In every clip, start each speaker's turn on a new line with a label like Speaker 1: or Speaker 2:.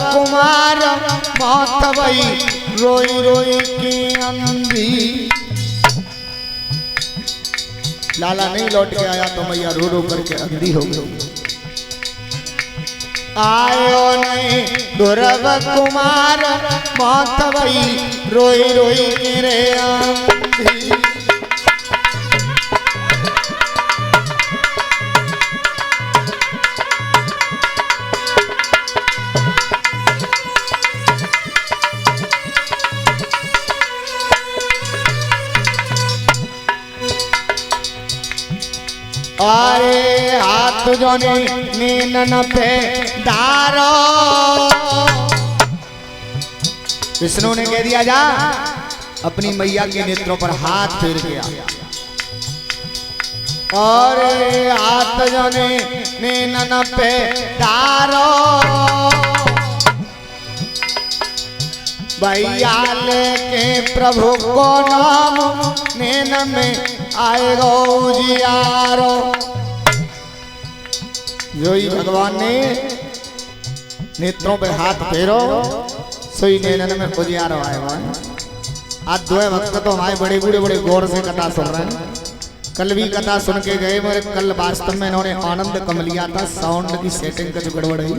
Speaker 1: कुमार मौत भई रोई रोई की अंधी। लाला नहीं लौट के आया तो मैया रो रो करके अंधी हो गई। आयो नहीं ध्रुव कुमार मौत भई रोई रोई की रे अंधी। अरे हाथ जोने नीनन पे डारो। विष्णु ने कह दिया जा अपनी मैया के नेत्रों पर हाथ फेर गया। और हाथ जोने नीनन पे डारो भैया लेके प्रभु को नाम नैन में आएगा उजियारो। जो ही भगवान ने नेत्रों पे हाथ फेरो सोई नैनन में उजियारो आएगा। आज दो भक्त तो हमारे बड़े बूढ़े बड़े गौर से कथा सुन रहे हैं। कल भी कथा सुन के गए मगर कल वास्तव में इन्होंने आनंद कम लिया था। साउंड की सेटिंग का जो गड़बड़ है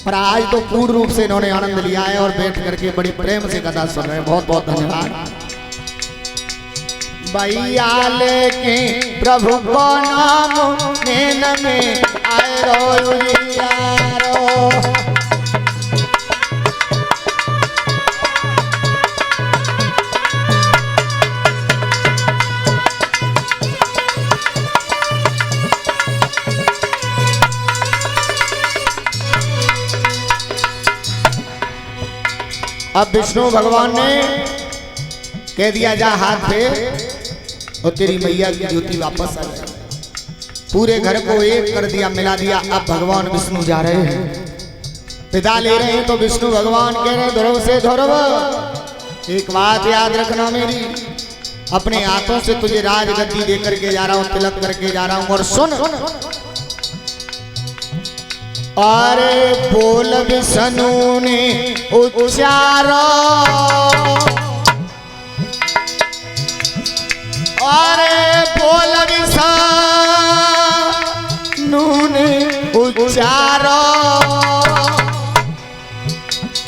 Speaker 1: पर आज तो पूर्ण रूप से इन्होंने आनंद लिया है और बैठ करके बड़ी प्रेम से कथा सुन रहे हैं। बहुत बहुत धन्यवाद। भैया लेके प्रभु को नाम नैन में आए रो उजियारो। अब विष्णु भगवान ने कह दिया जा हाथ पे और तेरी मैया की ज्योति वापस आ गई। पूरे घर को एक कर दिया मिला दिया। अब भगवान विष्णु जा रहे हैं विदा ले रहे हैं तो विष्णु भगवान कह रहे ध्रुव से ध्रुव एक बात याद रखना मेरी। अपने हाथों से तुझे राजगद्दी दे करके जा रहा हूं तिलक करके जा रहा हूं। और सुन अरे बोल विष्णु ने उच्चारो। अरे बोल विष्णु ने उच्चारो।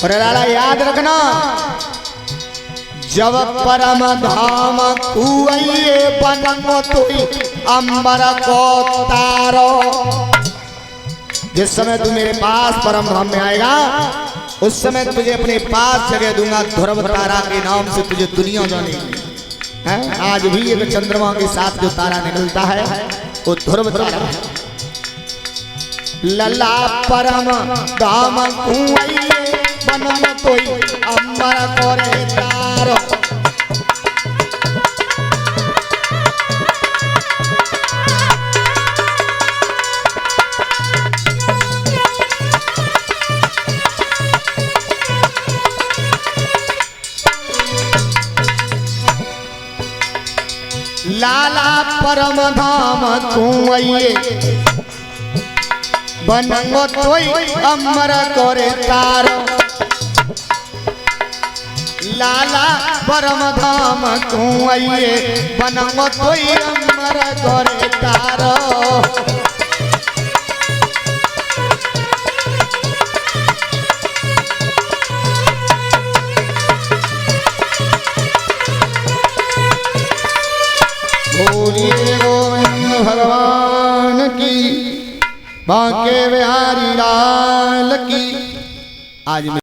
Speaker 1: अरे लाला याद रखना जब परम धाम तू आइए बनमो तुई अंबर को तारो। जिस समय तू मेरे पास परम धाम में आएगा उस समय तुझे अपने पास जगह दूंगा। ध्रुव तारा के नाम से तुझे दुनिया जानेगी। आज भी एक चंद्रमा के साथ जो तारा निकलता है वो ध्रुव तारा है। लला परम धाम कुआइए बनम तोई अंबर कोरे तारो। लाला परम धाम तू आइए बनंगो तोई अमर करे तारो। लाला परम धाम तू आइए बनंगो तोई अमर करे तारो। गोविंद भगवान की बांके बिहारी लाल की। आज